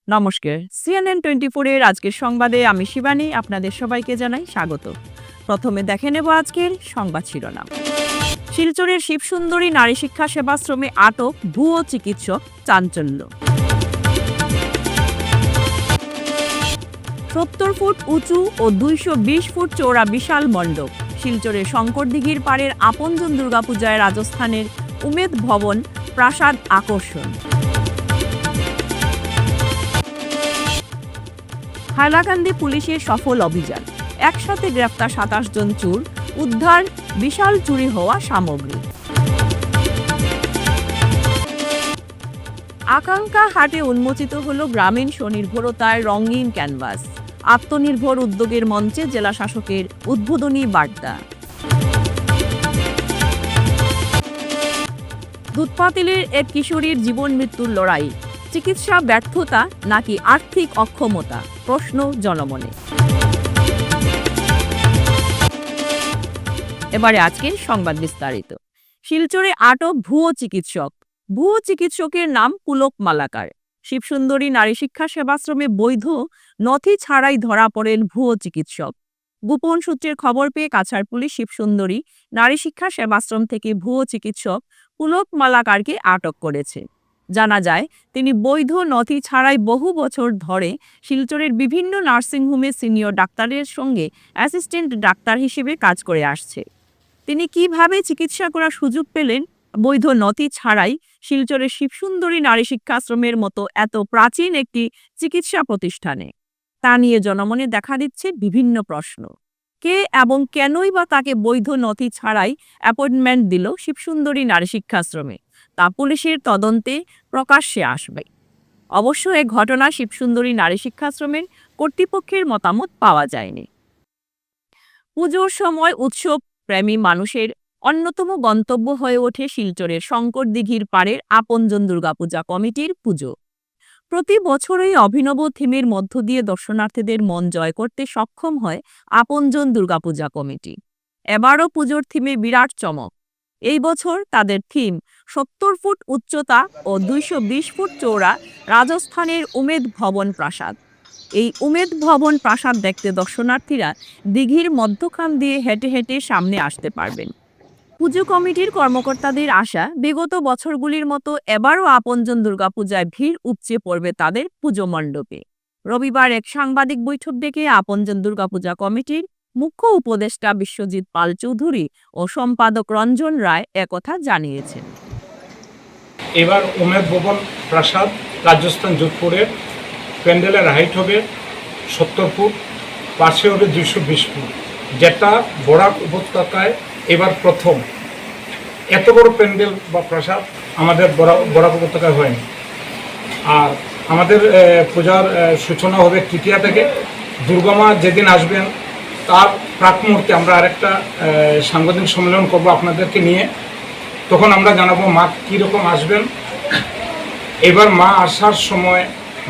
নমস্কার, CNN 24 এর আজকের সংবাদে আমি শিবানী আপনাদের সবাইকে জানাই স্বাগত। প্রথমে দেখে নেব আজকের সংবাদ শিরোনাম। শিলচরের শিবসুন্দরী নারী শিক্ষা সেবাশ্রমে আটক ভুয়ো চিকিৎসক, চাঞ্চল্য। 70 ফুট উঁচু ও 220 ফুট চওড়া বিশাল মণ্ডপ। শিলচরের শঙ্করদিঘির পাড়ের আপনজন দুর্গাপূজায় রাজস্থানের উমেদ ভবন প্রাসাদ আকর্ষণ। হাইলাকান্দি পুলিশের সফল অভিযান, একসাথে গ্রেফতার 27 জন চোর, উদ্ধার বিশাল চুরি হওয়া সামগ্রী। আকাঙ্ক্ষা হাটে উন্মোচিত হল গ্রামীণ স্বনির্ভরতার রঙিন ক্যানভাস। আত্মনির্ভর উদ্যোগের মঞ্চে জেলা শাসকের উদ্বোধনী বার্তা। দুধপাতিলের এক কিশোরীর জীবন মৃত্যুর লড়াই, চিকিৎসা ব্যর্থতা নাকি আর্থিক অক্ষমতা, প্রশ্ন জনমনে। এবারে আজকের সংবাদ বিস্তারিত। শিলচরে আটক ভুয়ো চিকিৎসক। ভুয়ো চিকিৎসকের নাম পুলক মালাকার। শিবসুন্দরী নারী শিক্ষা সেবাশ্রমে বৈধ নথি ছাড়াই ধরা পড়েন ভুয়ো চিকিৎসক। গোপন সূত্রের খবর পেয়ে কাছাড় পুলিশ শিবসুন্দরী নারী শিক্ষা সেবাশ্রম থেকে ভুয়ো চিকিৎসক পুলক মালাকারকে আটক করেছে। জানা যায়, তিনি বৈধ নথি ছাড়াই বহু বছর ধরে শিলচরের বিভিন্ন নার্সিংহোমে সিনিয়র ডাক্তারের সঙ্গে অ্যাসিস্ট্যান্ট ডাক্তার হিসেবে কাজ করে আসছে। তিনি কিভাবে চিকিৎসা করার সুযোগ পেলেন বৈধ নথি ছাড়াই শিলচরের শিবসুন্দরী নারী শিক্ষাশ্রমের মতো এত প্রাচীন একটি চিকিৎসা প্রতিষ্ঠানে, তা নিয়ে জনমনে দেখা দিচ্ছে বিভিন্ন প্রশ্ন। কে এবং কেনই বা তাকে বৈধ নথি ছাড়াই অ্যাপয়েন্টমেন্ট দিল শিবসুন্দরী নারী শিক্ষাশ্রমে, তা পুলিশের তদন্তে প্রকাশ্যে আসবে। অবশ্য এ ঘটনা শিবসুন্দরী নারী শিক্ষাশ্রমের কর্তৃপক্ষের মতামত পাওয়া যায়নি। পুজোর সময় উৎসব প্রেমী মানুষের অন্যতম গন্তব্য হয়ে ওঠে শিলচরের শঙ্করদিঘির পাড়ের আপনজন দুর্গাপূজা কমিটির পুজো। প্রতি বছরই অভিনব থিমের মধ্য দিয়ে দর্শনার্থীদের মন জয় করতে সক্ষম হয় আপনজন দুর্গাপূজা কমিটি। এবারও পুজোর থিমে বিরাট চমক। এই বছর তাদের থিম 70 ফুট উচ্চতা ও 220 ফুট চওড়া রাজস্থানের উমেদ ভবন প্রাসাদ। এই উমেদ ভবন প্রাসাদ দেখতে দর্শনার্থীরা দিঘির মধ্যখান দিয়ে হেঁটে হেঁটে সামনে আসতে পারবেন। পুজো কমিটির কর্মকর্তাদের আশা, বিগত বছরগুলির মতো এবারও আপনজন দুর্গাপূজায় ভিড় উপচে পড়বে তাদের পুজো মণ্ডপে। রবিবার এক সাংবাদিক বৈঠক ডেকে আপনজন দুর্গাপূজা কমিটির মুখ্য উপদেষ্টা বিশ্বজিৎ পাল চৌধুরী ও সম্পাদক রঞ্জন রায় একথা জানিয়েছেন। এবার উমেদ ভবন প্রাসাদ রাজস্থান যোধপুরের প্যান্ডেলের হাইট হবে 70 ফুট, পাশে হবে 220 ফুট, যেটা বরাক উপত্যকায় এবার প্রথম। এত বড় প্যান্ডেল বা প্রাসাদ আমাদের বরাক উপত্যকায় হয়নি। আর আমাদের পূজার সূচনা হবে তৃতীয়া থেকে। দুর্গামা যেদিন আসবেন তার প্রাক মুহূর্তে আমরা আরেকটা সাংবাদিক সম্মেলন করব আপনাদেরকে নিয়ে। তখন আমরা জানাবো মা কীরকম আসবেন। এবার মা আসার সময়,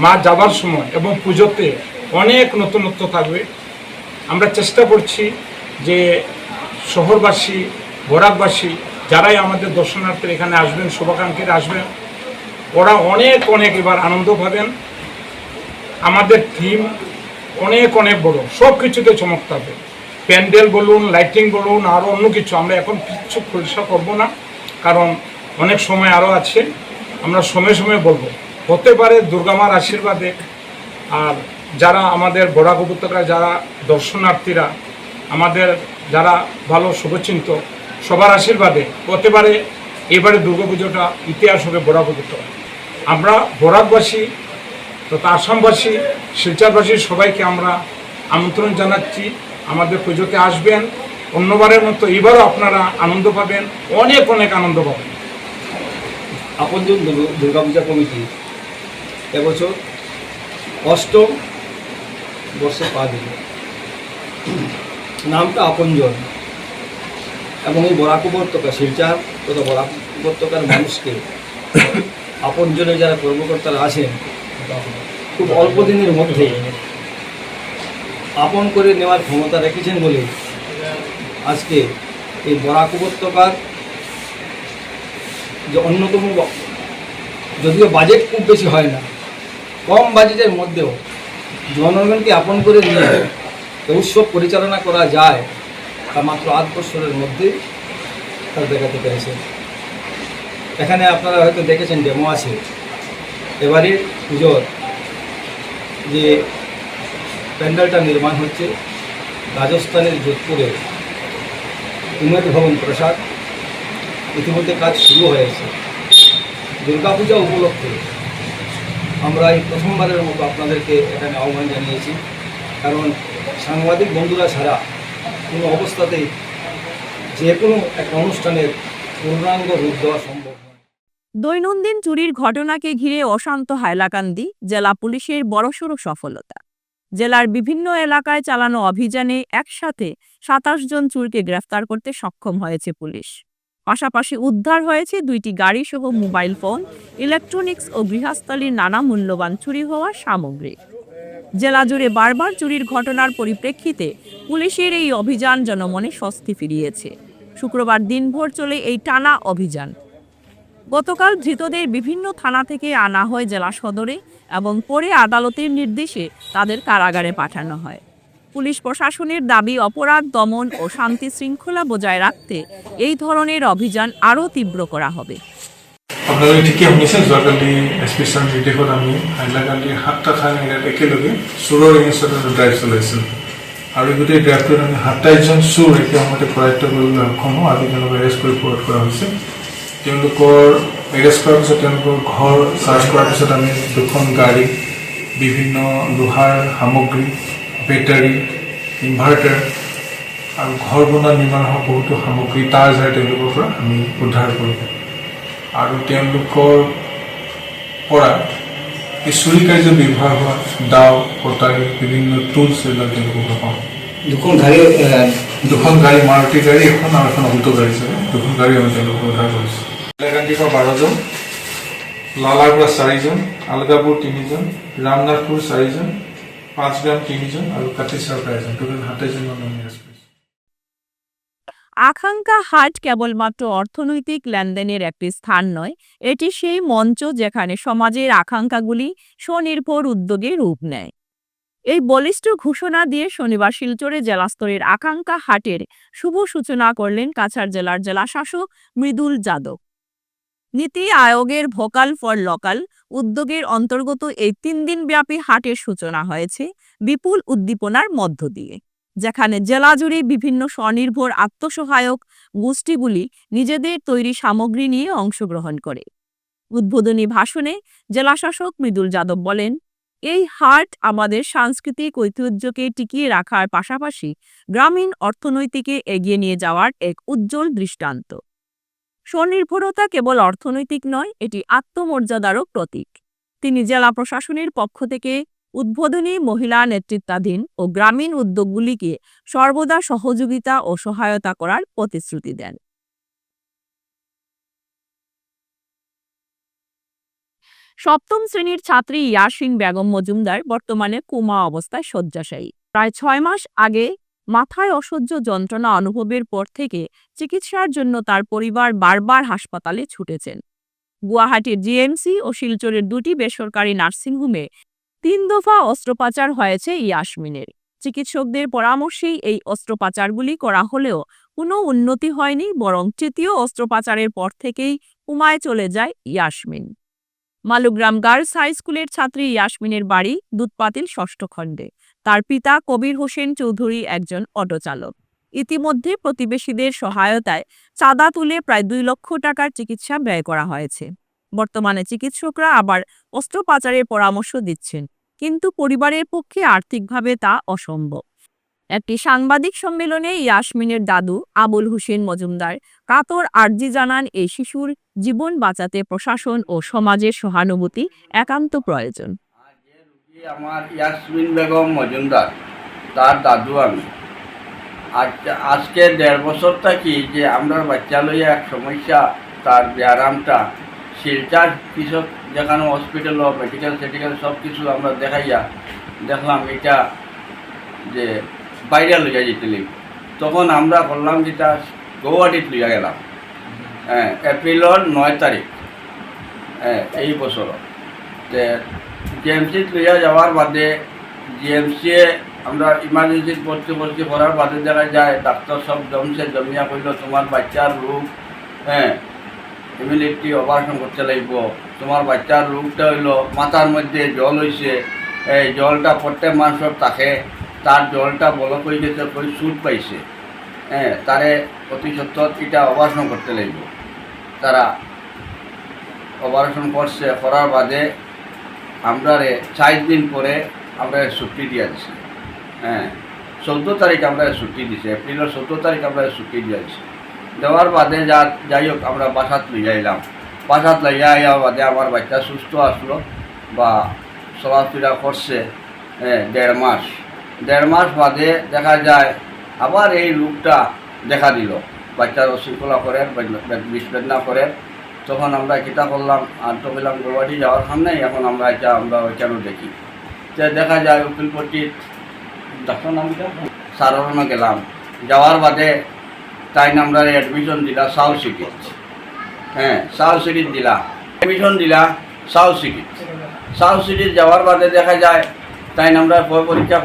মা যাবার সময় এবং পুজোতে অনেক নতুনত্ব থাকবে। আমরা চেষ্টা করছি যে শহরবাসী, বরাকবাসী যারাই আমাদের দর্শনার্থীরা এখানে আসবেন, শুভাকাঙ্ক্ষীরা আসবেন, ওরা অনেক এবার আনন্দ পাবেন। আমাদের থিম অনেক বড়, সব কিছুতে চমক থাকবে। প্যান্ডেল বলুন, লাইটিং বলুন, আরও অন্য কিছু আমরা এখন কিচ্ছু খোলসা করবো না, কারণ অনেক সময় আরও আছে। আমরা সময় বলবো। হতে পারে দুর্গামার আশীর্বাদে আর যারা আমাদের বরাক উপত্যকায় যারা দর্শনার্থীরা, আমাদের যারা ভালো শুভচিন্তক, সবার আশীর্বাদে হতে পারে এবারে দুর্গাপুজোটা ইতিহাস হবে বরাক উপত্যকায়। আমরা বরাকবাসী তথা আসামবাসী, শিলচরবাসী সবাইকে আমরা আমন্ত্রণ জানাচ্ছি আমাদের পুজোতে আসবেন। অন্যবারের মতো এবারও আপনারা আনন্দ পাবেন, অনেক আনন্দ পাবেন। আপনজন দুর্গাপূজা কমিটি এবছর 8ম বর্ষে পা দিল। নামটা আপনজন, এবং এই বরাক উপত্যকা, শিলচর তথা বরাক উপত্যকার মানুষকে আপনজনে যারা কর্মকর্তারা আছেন খুব অল্প দিনের মধ্যে আপন করে নেওয়ার ক্ষমতা রেখেছেন বলে আজকে এই বরাক উপত্যকার যে অন্যতম যদিও বাজেট খুব বেশি হয় না, কম বাজেটের মধ্যেও জনগণকে আপন করে নিয়ে যে উৎসব পরিচালনা করা যায় তা মাত্র 8 বছরের মধ্যেই তার দেখাতে পেরেছে। এখানে আপনারা হয়তো দেখেছেন ডেমো আছে। এবারে পুজোর যে প্যান্ডেলটা নির্মাণ হচ্ছে রাজস্থানের যোধপুরে উমেদ ভবন প্রসাদ, ইতিমধ্যে কাজ শুরু হয়েছে। দুর্গাপূজা উপলক্ষে আমরা এই প্রথমবারের মতো আপনাদেরকে এখানে আহ্বান জানিয়েছি, কারণ সাংবাদিক বন্ধুরা ছাড়া কোনো অবস্থাতেই যে কোনো একটা অনুষ্ঠানের পূর্ণাঙ্গ রূপ দেওয়া সম্ভব নয়। দৈনন্দিন চুরির ঘটনাকে ঘিরে অশান্ত হাইলাকান্দি জেলা পুলিশের বড়সড় সফলতা। জেলার বিভিন্ন এলাকায় চালানো অভিযানে একসাথে 27 জন চোরকে গ্রেফতার করতে সক্ষম হয়েছে পুলিশ। পাশাপাশি উদ্ধার হয়েছে 2টি গাড়ি সহ মোবাইল ফোন, ইলেকট্রনিক্স ও গৃহস্থালির নানা মূল্যবান চুরি হওয়া সামগ্রী। জেলা জুড়ে বারবার চুরির ঘটনার পরিপ্রেক্ষিতে পুলিশের এই অভিযান জনমনে স্বস্তি ফিরিয়েছে। শুক্রবার দিনভর চলে এই টানা অভিযান। গতকাল ধৃতদের বিভিন্ন থানা থেকে আনা হয় জেলা সদরে এবং পরে আদালতের নির্দেশে তাদের কারাগারে পাঠানো হয়। পুলিশ প্রশাসনের দাবি, অপরাধ দমন ও শান্তি শৃঙ্খলা বজায় রাখতে এই ধরনের অভিযান আরও তীব্র করা হবে। আপোনালোকে ঠিকেই শুনিছে, যোৱাকালি এছপিচন নিৰ্দেশত আমি হাইলাকান্দিৰ 7টা থান এৰিয়াত একেলগে চোৰৰ এগেইনষ্টত এটা ড্ৰাইভ চলাইছোঁ আৰু গোটেই ড্ৰাইভটোত আমি 27জন চোৰ একে সময়তে কৰায়ত্ব কৰিবলৈ সক্ষম হওঁ। আজি তেওঁলোকক এৰেষ্ট কৰি কোৰ্ট কৰা হৈছে। তেওঁলোকৰ এৰেষ্ট কৰাৰ পিছত তেওঁলোকৰ ঘৰ চাৰ্চ কৰাৰ পিছত আমি 2খন গাড়ী, বিভিন্ন লোহাৰ সামগ্ৰী, বেটাৰী, ইনভাৰ্টাৰ আৰু ঘৰ বনোৱা নিৰ্মাণ হোৱা বহুতো সামগ্ৰী তাৰ যায় তেওঁলোকৰ পৰা আমি উদ্ধাৰ কৰোঁ আৰু তেওঁলোকৰ পৰা এই চুৰি কাৰ্য ব্যৱহাৰ হোৱা দাও, কটাৰী, বিভিন্ন টুলছ এইবিলাক তেওঁলোকৰ পৰা পাওঁ। 2খন গাড়ী, মাৰুতি গাড়ী এখন আৰু এখন অল্টো গাড়ী চাগে, 2খন গাড়ী আমি তেওঁলোকক উদ্ধাৰ কৰিছোঁ। হাইলাকান্দিৰ পৰা 12জন, লালাৰ পৰা 4জন, আলগাপুৰ 3জন, ৰামনাথপুৰ 4জন, 5 গ্ৰাম 3জন আৰু কাঠিচাৰ পৰা 1জন, টোটেল 27 জন মানুহ আমি এৰেষ্ট কৰিছোঁ। আকাঙ্ক্ষা হাট কেবলমাত্র অর্থনৈতিক লেনদেনের একটি স্থান নয়, এটি সেই মঞ্চ যেখানে সমাজের আকাঙ্ক্ষাগুলি স্বনির্ভর উদ্যোগে রূপ নেয়। এই বলিষ্ঠ ঘোষণা দিয়ে শনিবার শিলচরে জেলা স্তরের আকাঙ্ক্ষা হাটের শুভ সূচনা করলেন কাছাড় জেলার জেলাশাসক মৃদুল যাদব। নীতি আয়োগের ভোকাল ফর লোকাল উদ্যোগের অন্তর্গত এই 3 দিনব্যাপী হাটের সূচনা হয়েছে বিপুল উদ্দীপনার মধ্য দিয়ে, যেখানে জেলা জুড়ে বিভিন্ন স্বনির্ভর আত্মসহায়ক গোষ্ঠীগুলি নিজেদের তৈরি সামগ্রী নিয়ে অংশগ্রহণ করে। উদ্বোধনী ভাষণে জেলাশাসক মৃদুল যাদব বলেন, এই হাট আমাদের সাংস্কৃতিক ঐতিহ্যকে টিকিয়ে রাখার পাশাপাশি গ্রামীণ অর্থনীতিকে এগিয়ে নিয়ে যাওয়ার এক উজ্জ্বল দৃষ্টান্ত। স্বনির্ভরতা কেবল অর্থনৈতিক নয়, এটি আত্মমর্যাদারও প্রতীক। তিনি জেলা প্রশাসনের পক্ষ থেকে উদ্বোধনী মহিলা নেতৃত্বাধীন ও গ্রামীণ উদ্যোগগুলিকে সর্বদা সহযোগিতা ও সহায়তা করার প্রতিশ্রুতি দেন। সপ্তম শ্রেণীর ছাত্রী ইয়াসিন বেগম মজুমদার বর্তমানে কোমা অবস্থায় শয্যাশায়ী। প্রায় 6 মাস আগে মাথায় অসহ্য যন্ত্রণা অনুভবের পর থেকে চিকিৎসার জন্য তার পরিবার বারবার হাসপাতালে ছুটেছেন। গুয়াহাটির জিএমসি ও শিলচরের 2টি বেসরকারি নার্সিংহোমে 3 দফা অস্ত্রোপচার হয়েছে ইয়াসমিনের। চিকিৎসকদের পরামর্শেই এই অস্ত্রোপচারগুলি করা হলেও কোনো উন্নতি হয়নি, বরং তৃতীয় অস্ত্রোপচারের পর থেকেই কোমায় চলে যায় ইয়াসমিন। মালুগ্রাম গার্লস হাই স্কুলের ছাত্রী ইয়াসমিনের বাড়ি দুধপাতিল 6ষ্ঠ খণ্ডে। তার পিতা কবির হোসেন চৌধুরী একজন অটো চালক। ইতিমধ্যে প্রতিবেশীদের সহায়তায় চাঁদা তুলে প্রায় 2 লক্ষ টাকার চিকিৎসা ব্যয় করা হয়েছে। বর্তমানে চিকিৎসকরা আবার অস্ত্রোপচারের পরামর্শ দিচ্ছেন, কিন্তু পরিবারের পক্ষে আর্থিকভাবে তা অসম্ভব। একটি সাংবাদিক সম্মেলনে ইয়াসমিনের দাদু আবুল হোসেন মজুমদার কাতর আর্জি জানান, এই শিশুর জীবন বাঁচাতে প্রশাসন ও সমাজের সহানুভূতি একান্ত প্রয়োজন। আমার ইয়াসমিন বেগম মজুমদার, তার দাদু আমি। আজকে 1.5 বছর থাকি যে আমরা বাচ্চা লইয়া এক সমস্যা, তার ব্যায়ামটা শিলচার কৃষক যেখানে হসপিটাল মেডিকেল সেডিকেল সব কিছু আমরা দেখাইয়া দেখলাম এটা যে বাইরে লইয়া যেতে লাগবে। তখন আমরা বললাম যেটা গৌহাটিত লইয়া গেলাম। এপ্রিলের 9 তারিখ এই বছর জিএমসি লইয়া যাওয়ার বাদে জিএমসি আমরা ইমার্জেন্সি ভর্তি করার বাদে দেখা যায় ডাক্তার সব জমিয়া কইল তোমার বাচ্চার রোগ ইমিউনিটি অপারেশন করতে লাগব, তোমার বাচ্চার রোগটা হইল মাথার মধ্যে জল হয়েছে, এই জলটা প্রত্যেক মানুষের থাকে, তার জলটা বলক হয়ে গেছে, কই সুট পাইছে, তারে অতি সত্তর এটা অপারেশন করতে লাগব। তারা অপারেশন করছে, করার বাদে আমরা 4 দিন পরে আমরা ছুটি দিয়ে দিছি। 14 তারিখ আমরা ছুটি দিছি, এপ্রিলের 14 তারিখ আমরা ছুটি দিয়ে দিছি। দেওয়ার বাদে যাই হোক আমরা বাসাত লইয়া এলাম। বাসাত লইয়া আইয়া বাদে আমার বাচ্চা সুস্থ আসলো বা চলাফেরা করছে 1.5 মাস। 1.5 মাস বাদে দেখা যায় আবার এই রোগটা দেখা দিল, বাচ্চার অশৃঙ্খলা করেন, বিষ বেদনা করেন। তখন আমরা কিতা করলাম, আর তো বললাম গুয়াহাটি যাওয়ার সামনে, এখন আমরা কেন দেখি, তো দেখা যায় উকিলপট্টির ডাক্তার নামটা সারানো গেলাম। যাওয়ার বাদে তাই আমরা অ্যাডমিশন দিলা সাউথ সিটি, সাউথ সিটি দিলা অ্যাডমিশন দিলা সাউথ সিটি। সাউথ সিটি যাওয়ার বাদে দেখা যায় তাই আমরা পরীক্ষা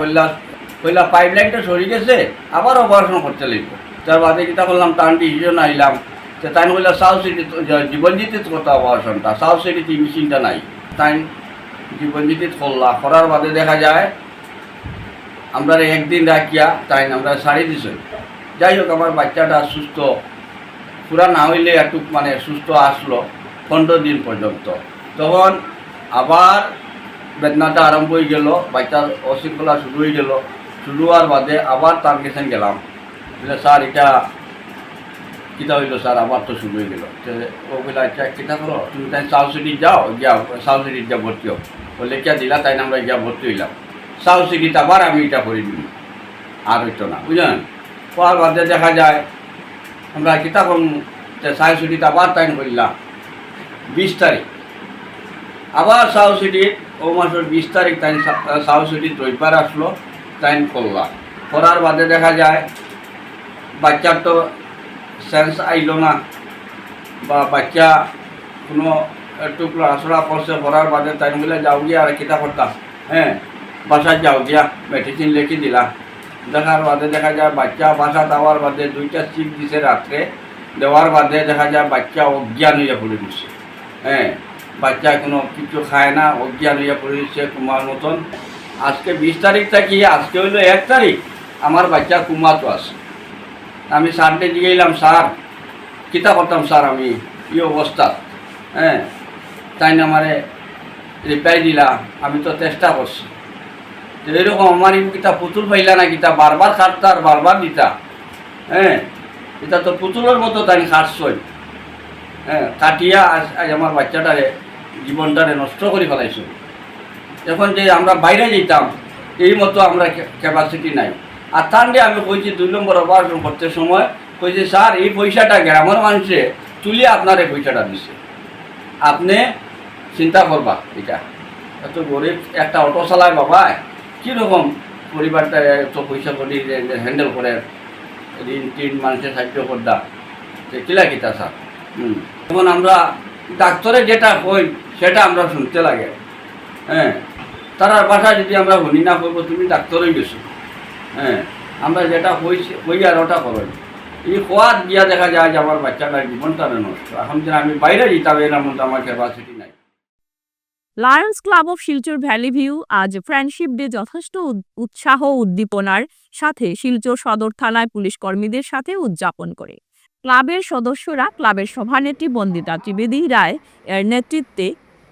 কইলা পাইপলাইনটা সরে গেছে, আবার অপারেশন করতে লাগবে। তার বাদে কিতা করলাম, টান ডিসিশন আইলাম, তো তাই বললাম সাউথ সিটি জীবনজ্যোতিত কত অপারেশনটা, সাউথ সিটিতে মেশিনটা নাই, তাই জীবনজ্যোতিত করার বাদে দেখা যায় আমরা একদিন রাখিয়া তাই আমরা সারি দিছি। যাই হোক আমার বাচ্চাটা সুস্থ, পুরা না হইলে একটু মানে সুস্থ আসলো 15 দিন পর্যন্ত। তখন আবার বেদনাটা আরম্ভ হয়ে গেল, বাচ্চার অশৃঙ্খলা শুরু হয়ে গেল। শুরু হওয়ার বাদে আবার তার কাছে গেলাম, স্যার এটা কিতা হইল স্যার, আবার তো শুরু হয়ে গেল। ও বলে আচ্ছা কিতা করো, তুমি তাই সাউথ সিটি যাও, সাউথ সিটি যা ভর্তি হোক, বলে কে দিলা, তাই আমরা গিয়া ভর্তি হইলাম। সাউথ সিটিতে আবার আমি এটা করে দিই, আর হইতো না, বুঝলেন। হওয়ার বাদে দেখা যায় আমরা কিতা করুন, সাউথ সিটিতে আবার তাই করলাম 20 তারিখ, আবার সাউথ সিটির ও মাসের 20 তারিখ তাই সাউথ সিটির রবিবার আসলো, তাই করলাম। করার বাদে দেখা যায় বাচ্চার তো সেন্স আইল না, বা বাচ্চা কোনো একটু আসরা পড়ছে, পড়ার বাদে তাই বলে যাও গিয়া আর কিতা করতাম, বাসায় যাও গিয়া মেডিসিন লিখে দিলাম। দেখার বাদে দেখা যায় বাচ্চা বাসা দেওয়ার বাদে 2টা চিপ দিছে রাত্রে, দেওয়ার বাদে দেখা যায় বাচ্চা অজ্ঞান হইয়া পড়ে দিচ্ছে। বাচ্চা কোনো কিছু খায় না, অজ্ঞান হইয়া পড়ে দিচ্ছে কুমার মতন। আজকে 20 তারিখ থাকি, আজকে হইলো 1 তারিখ, আমার বাচ্চা কুমাতো আছে। আমি স্যারকে জিগাইলাম, স্যার কিতা করতাম স্যার আমি এই অবস্থা, তাই না আমারে রিপ্লাই দিলা, আমি তো চেষ্টা করছি। এরকম আমার কিতা পুতুল পাইলা না, কিতা বারবার খাটতা আর বারবার দিতা, এটা তো পুতুলের মতো তাই খাটছই, কাটিয়া আজ আমার বাচ্চাটারে জীবনটারে নষ্ট করে ফেলাইছ। এখন যে আমরা বাইরে যেতাম এই মতো আমরা ক্যাপাসিটি নাই। আর তার দিয়ে আমি কইছি 2 নম্বর অপারেশন করতে সময় কইছি, স্যার এই পয়সাটা গ্রামের মানুষে তুলিয়ে আপনার এই পয়সাটা দিছে, আপনি চিন্তা করবা। এটা এত গরিব একটা অটো চালায় বাবা, কীরকম পরিবারটা এত পয়সা করি হ্যান্ডেল করে, ঋণ টিন মানুষের সাহায্য করদা, কিলা কিতা স্যার। তখন আমরা ডাক্তারে যেটা কই সেটা আমরা শুনতে লাগে, তারার বাসায় যদি আমরা শুনি না করবো, তুমি ডাক্তারই গেছো, আমরা যেটা কই আর ওটা করো। এই কোয়াদ গিয়া দেখা যায় যে আমার বাচ্চাটার জীবনটা নষ্ট। এখন যেন আমি বাইরে যেতাম, এর মধ্যে আমার ক্যাপাসিটি নাই। Lions club of Silchar valley view আজ ফ্রেন্ডশিপ ডে যথেষ্ট উৎসাহ উদ্দীপনার সাথে শিলচর সদর থানায় পুলিশ কর্মীদের সাথে উদযাপন করে। ক্লাবের সদস্যরা ক্লাবের সভানেত্রী বন্দিতা ত্রিবেদী রায় এর নেতৃত্বে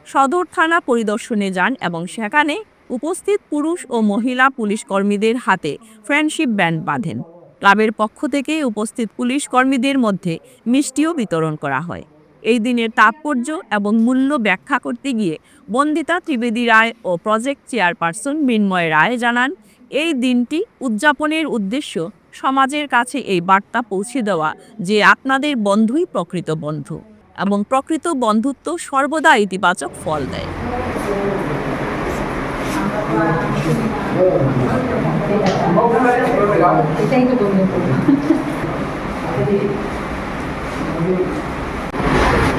সদর থানা পরিদর্শনে যান এবং সেখানে উপস্থিত পুরুষ ও মহিলা পুলিশ কর্মীদের হাতে ফ্রেন্ডশিপ ব্যান্ড বাঁধেন। ক্লাবের পক্ষ থেকে উপস্থিত পুলিশ কর্মীদের মধ্যে মিষ্টিও বিতরণ করা হয়। এই দিনের তাৎপর্য এবং মূল্য ব্যাখ্যা করতে গিয়ে বন্দিতা ত্রিবেদী রায় ও প্রজেক্ট চেয়ারপারসন মৃন্ময় রায় জানান, এই দিনটি উদযাপনের উদ্দেশ্য সমাজের কাছে এই বার্তা পৌঁছে দেওয়া যে আপনাদের বন্ধুই প্রকৃত বন্ধু এবং প্রকৃত বন্ধুত্ব সর্বদা ইতিবাচক ফল দেয়।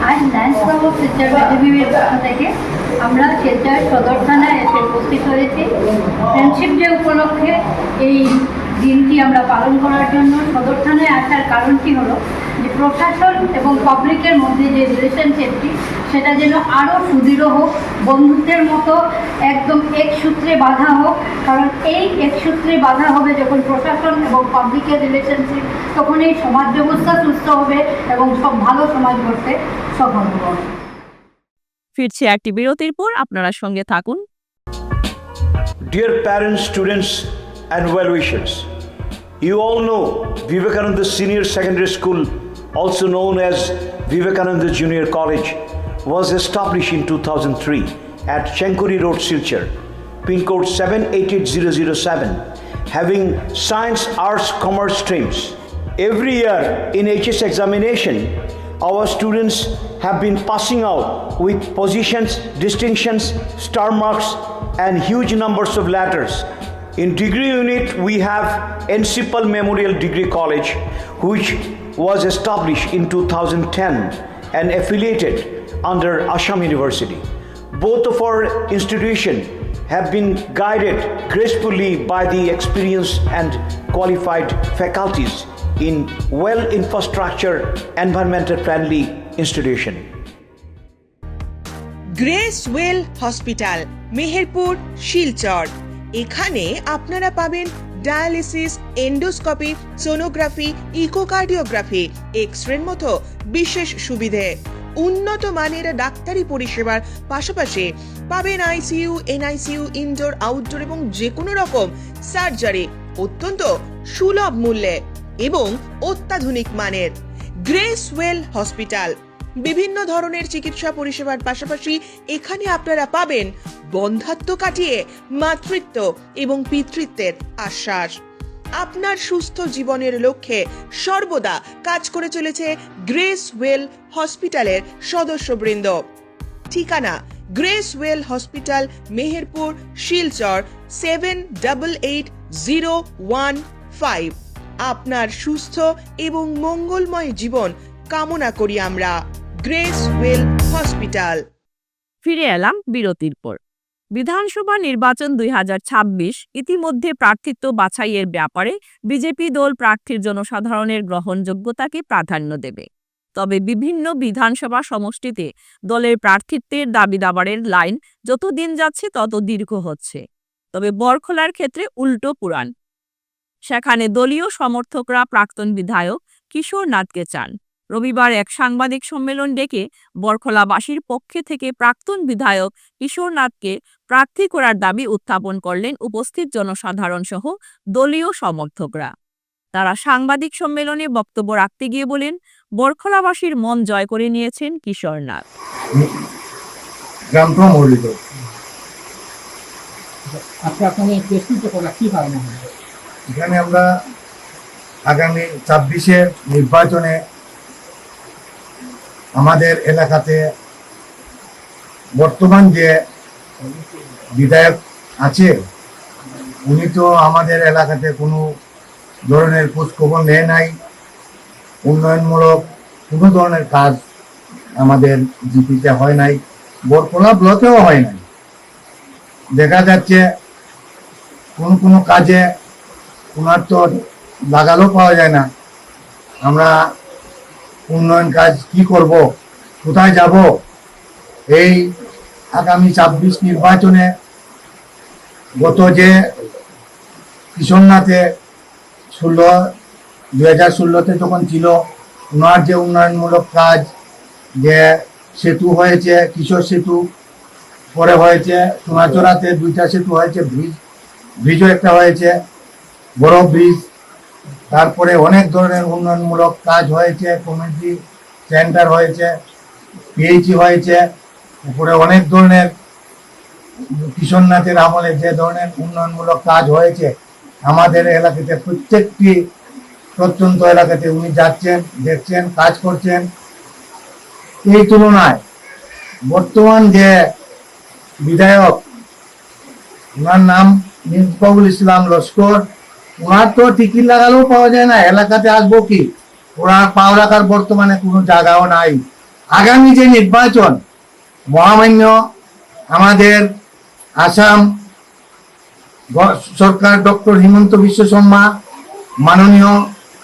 আজ লায়ন্স ক্লাব অফ শিলচর বিজেপির পক্ষ থেকে আমরা শিলচর সদর থানায় এসে উপস্থিত হয়েছি ফ্রেন্ডশিপ ডে উপলক্ষে এই দিনটি আমরা পালন করার জন্য। সদর থানায় আসার কারণটি হলো যে প্রশাসন এবং পাবলিকের মধ্যে যে রিলেশনশিপটি সেটা যেন আরও সুদৃঢ় হোক, বন্ধুত্বের মতো একদম এক সূত্রে বাঁধা হোক। কারণ এই এক সূত্রে বাঁধা হবে যখন প্রশাসন এবং পাবলিকের রিলেশনশিপ, তখন এই সমাজ ব্যবস্থা সুস্থ হবে এবং সব ভালো সমাজ গড়তে সফল হবে। ফিরছি একটি বিরতির পর, আপনারা সঙ্গে থাকুন। Dear parents, students, and well-wishers, you all know Vivekananda Senior Secondary School, also known as Vivekananda Junior College, was established in 2003 at Chenkuri Road, Silchar, pin code 788007, having science, arts, commerce streams. Every year in HS examination, our students have been passing out with positions, distinctions, star marks, and huge numbers of letters. In degree unit, we have Encipal Memorial Degree College, which was established in 2010 and affiliated under Assam University. Both of our institutions have been guided gracefully by the experienced and qualified faculties in well-infrastructure, environmental-friendly institution. Grace well hospital, Meherpur, Silchar. এখানে আপনারা পাবেন dialysis, endoscopy, sonography, echocardiography, এক্স-রের মতো বিশেষ সুবিধে। উন্নত মানের ডাক্তারি পরিষেবার পাশাপাশি পাবেন আইসিইউ, এনআইসিইউ, ইনডোর, আউটডোর এবং যে কোনো রকম সার্জারি অত্যন্ত সুলভ মূল্যে এবং অত্যাধুনিক মানের। গ্রেস ওয়েল হসপিটাল বিভিন্ন ধরনের চিকিৎসা পরিষেবার পাশাপাশি এখানে আপনারা পাবেন বন্ধ্যাত্ব কাটিয়ে মাতৃত্ব এবং পিতৃত্বের আশ্বাস। আপনার সুস্থ জীবনের লক্ষ্যে সর্বদা কাজ করে চলেছে গ্রেস ওয়েল হসপিটালের সদস্যবৃন্দ। ঠিকানা grace well hospital, Meherpur, Silchar 788015। আপনার সুস্থ এবং মঙ্গলময় জীবন কামনা করি আমরা। Grace well hospital. ফিরে এলাম বিরতির পর। বিধানসভা নির্বাচন 2026 ইতিমধ্যে প্রার্থিত্ব বাছাইয়ের ব্যাপারে বিজেপি দল প্রার্থীর জনসাধারণের গ্রহণযোগ্যতাকে প্রাধান্য দেবে। তবে বিভিন্ন বিধানসভা সমষ্টিতে দলের প্রার্থিত্বের দাবি দাবারের লাইন যত দিন যাচ্ছে তত দীর্ঘ হচ্ছে। তবে বরখলার ক্ষেত্রে উল্টো পুরাণ। সেখানে দলীয় সমর্থকরা প্রাক্তন বিধায়ক কিশোর নাথকে চান। রবিবার এক সাংবাদিক সম্মেলন ডেকে বরখলাবাসীর পক্ষে থেকে প্রাক্তন বিধায়ক কিশোর নাথকে প্রার্থী করার দাবি উত্থাপন করলেন উপস্থিত জনসাধারণ সহ দলীয় সমর্থকরা। তারা সাংবাদিক সম্মেলনে বক্তব্য রাখতে গিয়ে বলেন, বরখলাবাসীর মন জয় করে নিয়েছেন কিশোর নাথ। এখানে আমরা আগামী 26-এর নির্বাচনে আমাদের এলাকাতে বর্তমান যে বিধায়ক আছে উনি তো আমাদের এলাকাতে কোনো ধরনের খোঁজখবর নেয় নাই, উন্নয়নমূলক কোনো ধরনের কাজ আমাদের জিপিতে হয় নাই, বরখলা ব্লকেও হয় নাই। দেখা যাচ্ছে কোনো কাজে ওনার তো লাগালেও পাওয়া যায় না। আমরা উন্নয়ন কাজ কি করব, কোথায় যাব? এই আগামী 26 নির্বাচনে গত যে কিশোরনাথে 2016-তে যখন ছিল, ওনার যে উন্নয়নমূলক কাজ, যে সেতু হয়েছে, কিশোর সেতু, পরে হয়েছে সোনাচড়াতে 2টা সেতু হয়েছে, ব্রিজও একটা হয়েছে, বড় ব্রিজ, তারপরে অনেক ধরনের উন্নয়নমূলক কাজ হয়েছে, কমিউনিটি সেন্টার হয়েছে, পিএইচি হয়েছে, উপরে অনেক ধরনের কিশোরনাথের আমলে যে ধরনের উন্নয়নমূলক কাজ হয়েছে আমাদের এলাকাতে, প্রত্যেকটি প্রত্যন্ত এলাকাতে উনি যাচ্ছেন, দেখছেন, কাজ করছেন। এই তুলনায় বর্তমান যে বিধায়ক, ওনার নাম মির্জাফখরুল ইসলাম লস্কর, ওনার তো টিকিট লাগালেও পাওয়া যায় না, এলাকাতে আসবো কি, ওনার পাও রাখার বর্তমানে কোনো জায়গাও নাই। আগামী যে নির্বাচন, মহামান্য আমাদের আসাম সরকার ডক্টর হিমন্ত বিশ্ব শর্মা, মাননীয়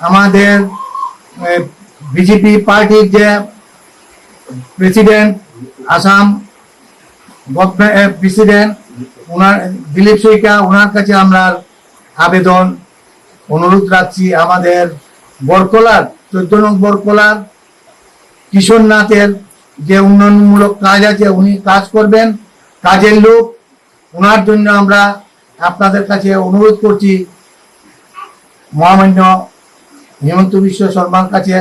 আমাদের বিজেপি পার্টির যে প্রেসিডেন্ট, আসাম প্রেসিডেন্ট ওনার দিলীপ শইকা, ওনার কাছে আমরা আবেদন অনুরোধ রাখছি, আমাদের বরকলার 14 নং বরকলার কিশোরনাথের যে উন্নয়নমূলক কাজ আছে উনি কাজ করবেন, কাজের লোক, ওনার জন্য আমরা আপনাদের কাছে অনুরোধ করছি, মহামান্য হিমন্ত বিশ্ব শর্মার কাছে,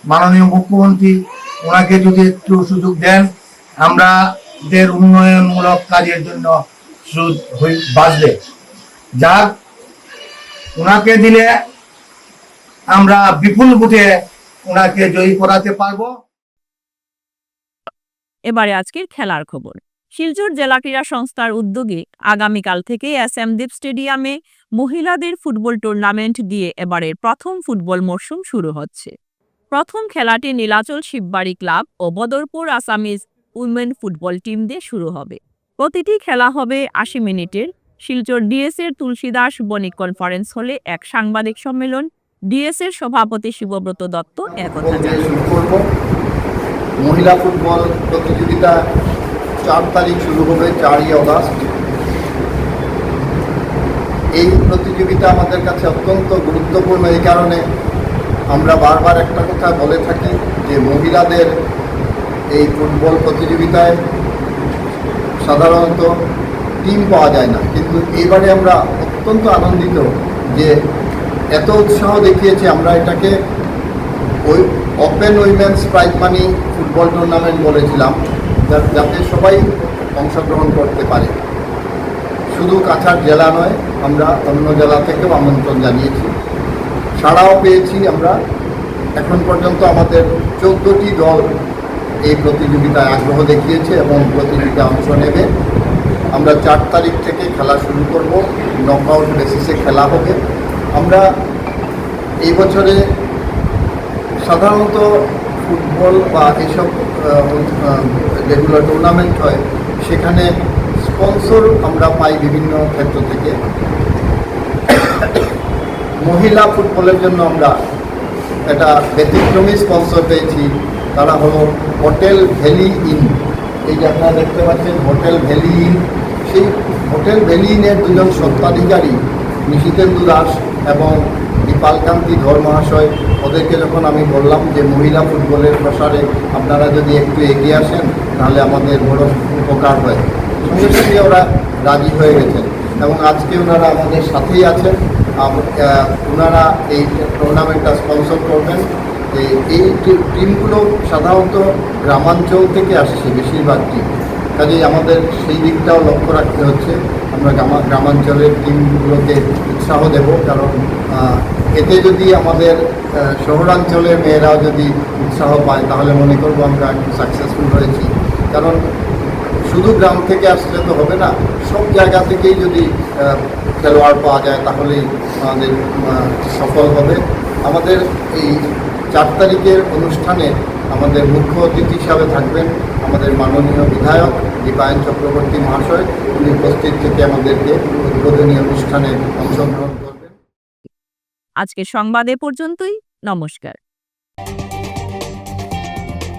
মাননীয় মুখ্যমন্ত্রী ওনাকে যদি একটু সুযোগ দেন, আমাদের উন্নয়নমূলক কাজের জন্য বাঁচবে। যার ওনাকে দিলে আমরা বিপুল ভোটে ওনাকে জয়ী করাতে পারবো। এবারে আজকের খেলার খবর। শিলচর জেলা ক্রীড়া সংস্থার উদ্যোগে আগামীকাল থেকে এসএমদ্বীপ স্টেডিয়ামে মহিলাদের ফুটবল টুর্নামেন্ট দিয়ে এবারের প্রথম ফুটবল মরশুম শুরু হচ্ছে। প্রথম খেলাটি নীলাচল শিববাড়ি ক্লাব ও Badarpur Assamese women football team দিয়ে শুরু হবে। প্রতিটি খেলা হবে 80 মিনিটের। শিলচর ডিএসের তুলসীদাস বণিক কনফারেন্স হলে এক সাংবাদিক সম্মেলন ডিএসের সভাপতি শিবব্রত দত্ত একথা জানান। শুরু করব। মহিলা ফুটবল প্রতিযোগিতা 4 তারিখ শুরু হবে, 4ই অগাস্ট। এই প্রতিযোগিতা আমাদের কাছে অত্যন্ত গুরুত্বপূর্ণ, এই কারণে আমরা বারবার একটা কথা বলে থাকি যে মহিলাদের এই ফুটবল প্রতিযোগিতায় সাধারণত টিম পাওয়া যায় না, কিন্তু এবারে আমরা অত্যন্ত আনন্দিত যে এত উৎসাহ দেখিয়েছে। আমরা এটাকে open women's prize money football tournament বলেছিলাম, যাতে সবাই অংশগ্রহণ করতে পারে। শুধু কাছাড় জেলা নয়, আমরা অন্য জেলা থেকেও আমন্ত্রণ জানিয়েছি, সাড়াও পেয়েছি আমরা। এখন পর্যন্ত আমাদের 14টি দল এই প্রতিযোগিতায় আগ্রহ দেখিয়েছে এবং প্রতিযোগিতায় অংশ নেবে। আমরা 4 তারিখ থেকে খেলা শুরু করব, নকআউট বেসিসে খেলা হবে। আমরা এই বছরে সাধারণত ফুটবল বা এইসব যেগুলো টুর্নামেন্ট হয় সেখানে স্পন্সর আমরা পাই বিভিন্ন ক্ষেত্র থেকে। মহিলা ফুটবলের জন্য আমরা একটা ব্যতিক্রমী স্পন্সর পেয়েছি, তারা হলো হোটেল ভ্যালি ইন। এই যে আপনারা দেখতে পাচ্ছেন হোটেল ভ্যালি ইন, সেই হোটেল ভ্যালি ইনের 2 জন স্বত্বাধিকারী নিশিতেন্দু দাস এবং দীপালকান্তি ধর মহাশয়, ওদেরকে যখন আমি বললাম যে মহিলা ফুটবলের প্রসারে আপনারা যদি একটু এগিয়ে আসেন তাহলে আমাদের বড় উপকার হয়, সঙ্গে সঙ্গে ওরা রাজি হয়ে গেছেন এবং আজকে ওনারা আমাদের সাথেই আছেন। ওনারা এই টুর্নামেন্টটা স্পন্সর করবেন। এই টিমগুলো সাধারণত গ্রামাঞ্চল থেকে আসছে বেশিরভাগ টিম, কাজেই আমাদের সেই দিকটাও লক্ষ্য রাখতে হচ্ছে। আমরা গ্রামাঞ্চলের টিমগুলোকে উৎসাহ দেব, কারণ এতে যদি আমাদের শহরাঞ্চলের মেয়েরাও যদি উৎসাহ পায় তাহলে মনে করবো আমরা একটু সাকসেসফুল হয়েছি। কারণ শুধু গ্রাম থেকে আসলে তো হবে না, সব জায়গা থেকেই যদি খেলোয়াড় পাওয়া যায় তাহলেই আমাদের সফল হবে। আমাদের এই 4 তারিখের অনুষ্ঠানে আমাদের মুখ্য অতিথি হিসাবে থাকবেন আমাদের মাননীয় বিধায়ক দীপায়ন চক্রবর্তী মহাশয়। উনি উপস্থিত থেকে আমাদেরকে উদ্বোধনী অনুষ্ঠানে অংশগ্রহণ করবেন। আজকের সংবাদ এ পর্যন্তই। নমস্কার।